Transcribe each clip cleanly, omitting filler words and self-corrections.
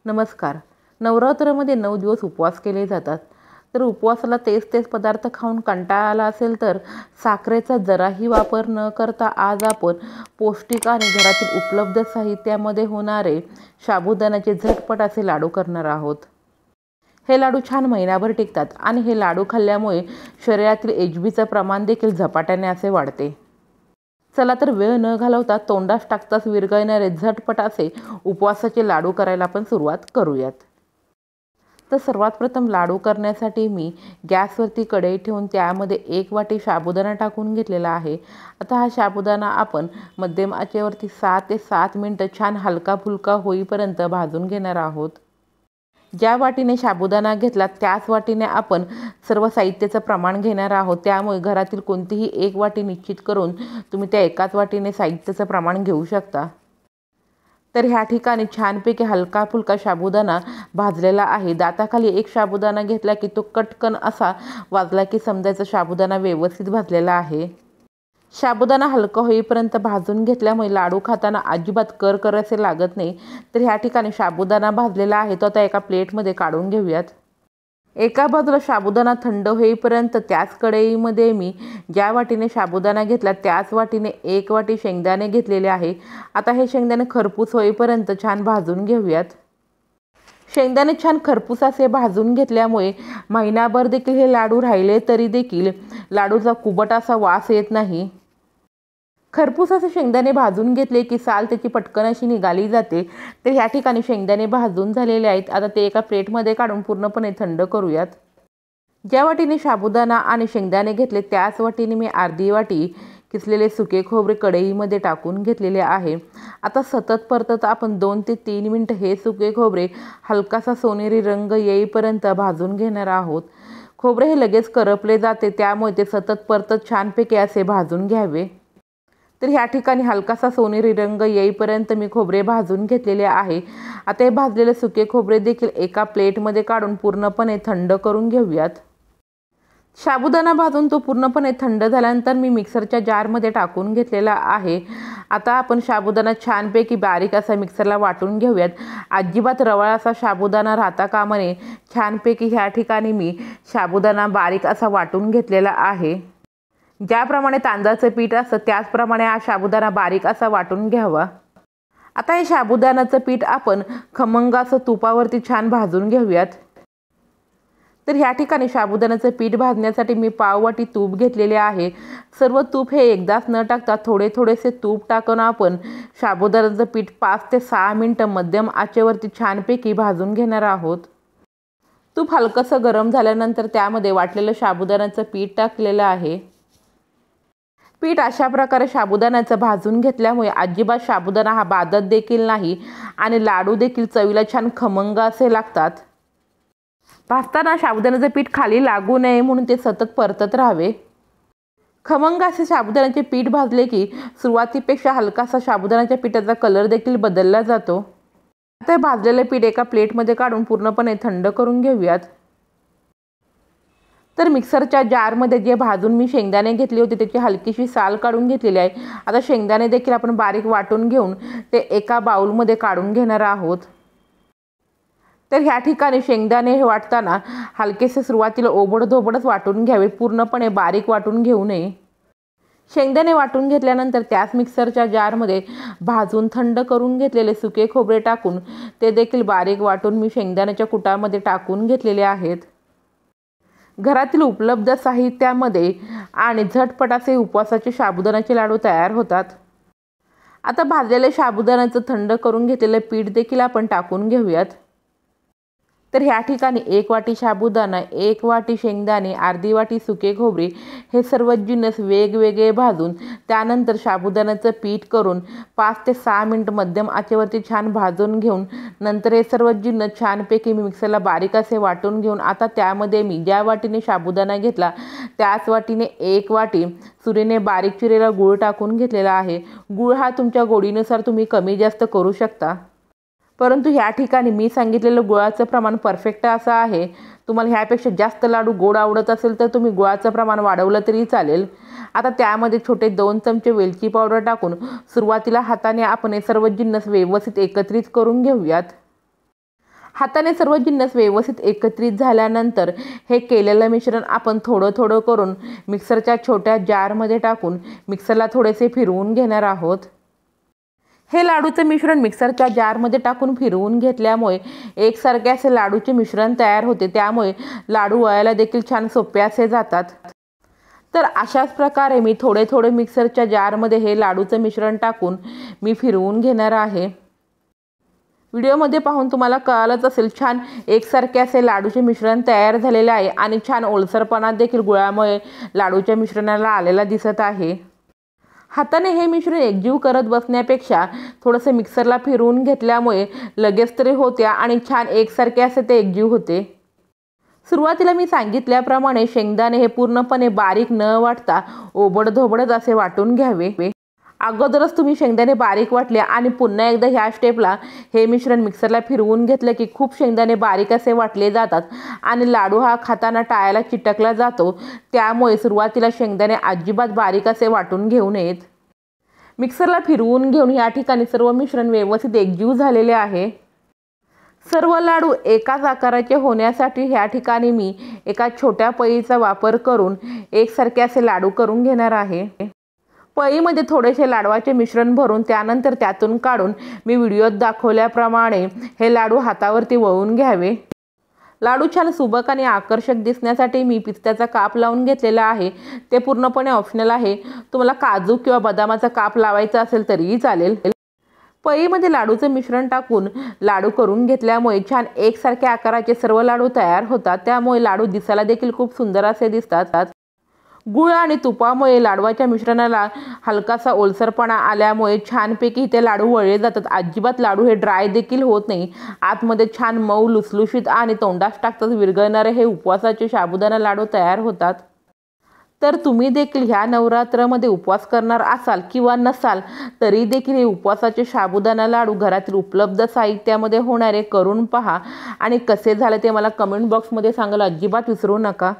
नमस्कार. नवरात्रामध्ये 9 दिवस उपवास केले जातात. तर उपवासाला तेच पदार्थ खाऊन कंटाळा आला असेल तर साखरेचा जराही वापर न करता आज आपण पौष्टिक आणि घरातील उपलब्ध साहित्यामध्ये होणारे साबुदाण्याचे झटपट असे लाडू करणार आहोत. हे लाडू छान महिनाभर टिकतात आणि हे लाडू खाल्ल्यामुळे शरीरातील HBचं प्रमाण देखील झपाट्याने असे वाढते. चला तर वेळ न घालवता तोंडास टाकताच विरघळणारे झटपट असे उपवासाचे लाडू करायला आपण सुरुवात करूयात. तर सर्वात प्रथम लाडू करण्यासाठी मी गॅसवरती कढई ठेवून त्यामध्ये 1 वाटी साबुदाणा टाकून घेतलेला आहे. आता हा साबुदाणा आपण मध्यम आचेवरती 6 ते 7 मिनटं छान हलका फुलका होईपर्यंत भाजून घेणार आहोत. ज्या वाटीने साबुदाणा घेतला त्याच वाटीने आपण सर्व साहित्याचं प्रमाण घेणार आहोत. त्यामुळे घरातील कोणतीही 1 वाटी निश्चित करून तुम्ही त्या एकाच वाटीने साहित्याचं प्रमाण घेऊ शकता. तर ह्या ठिकाणी छानपैकी हलका फुलका साबुदाणा भाजलेला आहे. दाताखाली एक साबुदाणा घेतला की तो कटकन असा वाजला की समजायचं साबुदाणा व्यवस्थित भाजलेला आहे. साबुदाणा हलका होईपर्यंत भाजून घेतल्यामुळे लाडू खाताना अजिबात कर असे लागत नाही. तर ह्या ठिकाणी साबुदाणा भाजलेला आहे तो आता एका प्लेटमध्ये काढून घेऊयात. एका बाजूला साबुदाणा थंड होईपर्यंत त्याच कढईमध्ये मी ज्या वाटीने साबुदाणा घेतला त्याच वाटीने 1 वाटी शेंगदाणे घेतलेले आहे. आता हे शेंगदाणे खरपूस होईपर्यंत छान भाजून घेऊयात. शेंगदाणे छान खरपूस असे भाजून घेतल्यामुळे महिनाभर देखील हे लाडू राहिले तरी देखील लाडूचा कुबट असा वास येत नाही. खरपूस असे शेंगदाणे भाजून घेतले की साल त्याची पटकन अशी निघाली जाते. तर ह्या ठिकाणी शेंगदाणे भाजून झालेले आहेत. आता ते एका प्लेटमध्ये काढून पूर्णपणे थंड करूयात. ज्या वाटीने साबुदाणा आणि शेंगदाणे घेतले त्याच वाटीने मी अर्धी वाटी किसलेले सुके खोबरे कढईमध्ये टाकून घेतलेले आहे. आता सतत परतत आपण 2 ते 3 मिनटं हे सुके खोबरे हलकासा सोनेरी रंग येईपर्यंत भाजून घेणार आहोत. खोबरे हे लगेच करपले जाते त्यामुळे ते सतत परतत छानपैकी असे भाजून घ्यावे. तर ह्या ठिकाणी हलकासा सोनेरी रंग येईपर्यंत मी खोबरे भाजून घेतलेले आहे. आता हे भाजलेले सुके खोबरे देखील एका प्लेटमध्ये काढून पूर्णपणे थंड करून घेऊयात. साबुदाणा भाजून तो पूर्णपणे थंड झाल्यानंतर मी मिक्सरच्या जारमध्ये टाकून घेतलेला आहे. आता आपण साबुदाणा छानपैकी बारीक असा मिक्सरला वाटून घेऊयात. अजिबात रवाळ असा साबुदाणा राहता कामा नये. छानपैकी ह्या ठिकाणी मी साबुदाणा बारीक असा वाटून घेतलेला आहे. ज्याप्रमाणे तांदळाचं पीठ असतं त्याचप्रमाणे हा साबुदाणा बारीक असा वाटून घ्यावा. आता हे साबुदाण्याचं पीठ आपण खमंग असं तुपावरती छान भाजून घेऊयात. तर ह्या ठिकाणी साबुदाण्याचं पीठ भाजण्यासाठी मी पाव वाटी तूप घेतलेले आहे. सर्व तूप हे एकदाच न टाकता थोडेसे तूप टाकून आपण साबुदाण्याचं पीठ 5 ते 6 मिनटं मध्यम आचेवरती छानपैकी भाजून घेणार आहोत. तूप हलकंसं गरम झाल्यानंतर त्यामध्ये वाटलेलं साबुदाण्याचं पीठ टाकलेलं आहे. पीठ अशा प्रकारे साबुदाण्याचं भाजून घेतल्यामुळे अजिबात साबुदाणा हा बाधत देखील नाही आणि लाडू देखील चवीला छान खमंग असे लागतात. भाजताना साबुदाण्याचं पीठ खाली लागू नये म्हणून ते सतत परतत राहावे. खमंग असे साबुदाण्याचे पीठ भाजले की सुरुवातीपेक्षा हलकासा साबुदाण्याच्या पिठाचा कलर देखील बदलला जातो. आता भाजलेले पीठ एका प्लेटमध्ये काढून पूर्णपणे थंड करून घेऊयात. तर मिक्सरच्या जारमध्ये जे भाजून मी शेंगदाणे घेतले होते त्याची हलकीशी साल काढून घेतलेली आहे. आता शेंगदाणे देखील आपण बारीक वाटून घेऊन ते एका बाउलमध्ये काढून घेणार आहोत. तर ह्या ठिकाणी शेंगदाणे हे वाटताना हलकेसे सुरुवातीला ओबडधोबडच वाटून घ्यावे. पूर्णपणे बारीक वाटून घेऊ नये. शेंगदाणे वाटून घेतल्यानंतर त्याच मिक्सरच्या जारमध्ये भाजून थंड करून घेतलेले सुके खोबरे टाकून ते देखील बारीक वाटून मी शेंगदाण्याच्या कुटामध्ये टाकून घेतलेले आहेत. घरातील उपलब्ध साहित्यामध्ये आणि झटपट असे उपवासाचे साबुदाण्याचे लाडू तयार होतात. आता भाजलेले साबुदाण्याचं थंड करून घेतलेलं पीठ देखील आपण टाकून घेऊयात. तर ह्या ठिकाणी 1 वाटी साबुदाणा, 1 वाटी शेंगदाणे, अर्धी वाटी सुके खोबरे हे सर्व जिन्नस वेगवेगळे भाजून त्यानंतर साबुदाण्याचं पीठ करून 5 ते 6 मिनटं मध्यम आचेवरती छान भाजून घेऊन नंतर हे सर्व जिन्नस छानपैकी मिक्सरला बारीक असे वाटून घेऊन आता त्यामध्ये मी ज्या वाटीने साबुदाणा घेतला त्याच वाटीने 1 वाटी सुरीने बारीक चिरलेला गूळ टाकून घेतलेला आहे. गूळ हा तुमच्या गोडीनुसार तुम्ही कमी जास्त करू शकता. परंतु ह्या ठिकाणी मी सांगितलेलं गुळाचं प्रमाण परफेक्ट असं आहे. तुम्हाला ह्यापेक्षा जास्त लाडू गोड आवडत असेल तर तुम्ही गुळाचं प्रमाण वाढवलं तरी चालेल. आता त्यामध्ये छोटे 2 चमचे वेलची पावडर टाकून सुरुवातीला हाताने आपण हे सर्व जिन्नस व्यवस्थित एकत्रित करून घेऊयात. हाताने सर्व जिन्नस व्यवस्थित एकत्रित झाल्यानंतर हे केलेलं मिश्रण आपण थोडं थोडं करून मिक्सरच्या छोट्या जारमध्ये टाकून मिक्सरला थोडेसे फिरवून घेणार आहोत। हे लाडूचं मिश्रण मिक्सरच्या जारमध्ये टाकून फिरवून घेतल्यामुळे एकसारखे असे लाडूचे मिश्रण तयार होते, त्यामुळे लाडू वळायला देखील छान सोपे असे जातात। तर अशाच प्रकारे मी थोडे थोडे मिक्सरच्या जारमध्ये हे लाडूचं मिश्रण टाकून मी फिरवून घेणार आहे। व्हिडिओमध्ये पाहून तुम्हाला कळालंच असेल, छान एकसारखे असे लाडूचे मिश्रण तयार झालेले आहे आणि छान ओलसरपणा देखील गुळामुळे लाडूच्या मिश्रणाला आलेला दिसत आहे। हाताने हे मिश्रण एकजीव करत बसण्यापेक्षा थोडंसं मिक्सरला फिरवून घेतल्यामुळे लगेच तरी होते आणि छान एकसारखे असे ते एकजीव होते। सुरुवातीला मी सांगितल्याप्रमाणे शेंगदाणे हे पूर्णपणे बारीक न वाटता ओबडधोबडच असे वाटून घ्यावे। अगोदरच तुम्ही शेंगदाणे बारीक वाटले आणि पुन्हा एकदा ह्या स्टेपला हे मिश्रण मिक्सरला फिरवून घेतलं की खूप शेंगदाणे बारीक असे वाटले जातात आणि लाडू हा खाताना टाळ्याला चिटकला जातो, त्यामुळे सुरुवातीला शेंगदाणे अजिबात बारीक असे वाटून घेऊ नयेत। मिक्सरला फिरवून घेऊन या ठिकाणी सर्व मिश्रण व्यवस्थित एकजीव झालेले आहे। सर्व लाडू एकाच आकाराचे होण्यासाठी ह्या ठिकाणी मी एका छोट्या पळीचा वापर करून एकसारखे असे लाडू करून घेणार आहे। पळीमध्ये थोडेसे लाडवाचे मिश्रण भरून त्यानंतर त्यातून काढून मी व्हिडिओत दाखवल्याप्रमाणे हे लाडू हातावरती वळून घ्यावे। लाडू छान सुबक आणि आकर्षक दिसण्यासाठी मी पिस्त्याचा काप लावून घेतलेला आहे, ते पूर्णपणे ऑप्शनल आहे। तुम्हाला काजू किंवा बदामाचा काप लावायचा असेल तरीही चालेल। पळीमध्ये लाडूचं मिश्रण टाकून लाडू करून घेतल्यामुळे छान एकसारख्या आकाराचे सर्व लाडू तयार होतात, त्यामुळे लाडू दिसायला देखील खूप सुंदर असे दिसतात। गुळ आणि तुपामुळे लाडवाच्या मिश्रणाला हलकासा ओलसरपणा आल्यामुळे छानपैकी ते लाडू वळले जातात। अजिबात लाडू हे ड्राय देखील होत नाही, आतमध्ये छान मऊ लुसलुशीत आणि तोंडात टाकताच विरघळणारे हे उपवासाचे साबुदाणा लाडू तयार होतात। तर तुम्ही देखील ह्या नवरात्रामध्ये उपवास करणार असाल किंवा नसाल तरी देखील हे उपवासाचे साबुदाणा लाडू घरातील उपलब्ध साहित्यामध्ये होणारे करून पहा आणि कसे झाले ते मला कमेंट बॉक्समध्ये सांगायला अजिबात विसरू नका।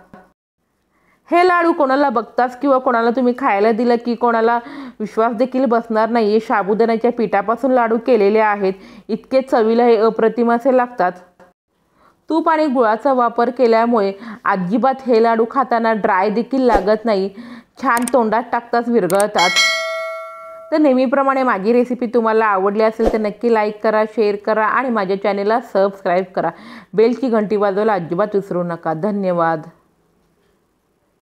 हे लाडू कोणाला बघताच किंवा कोणाला तुम्ही खायला दिलं की कोणाला विश्वास देखील बसणार नाही, हे साबुदाण्याच्या पिठापासून लाडू केलेले आहेत, इतके चवीला हे अप्रतिम असे लागतात। तूप आणि गुळाचा वापर केल्यामुळे अजिबात हे लाडू खाताना ड्राय देखील लागत नाही, छान तोंडात टाकताच विरघळतात। तर नेहमीप्रमाणे माझी रेसिपी तुम्हाला आवडली असेल तर नक्की लाईक करा, शेअर करा आणि माझ्या चॅनेलला सबस्क्राईब करा। बेलची घंटी वाजवायला अजिबात विसरू नका। धन्यवाद।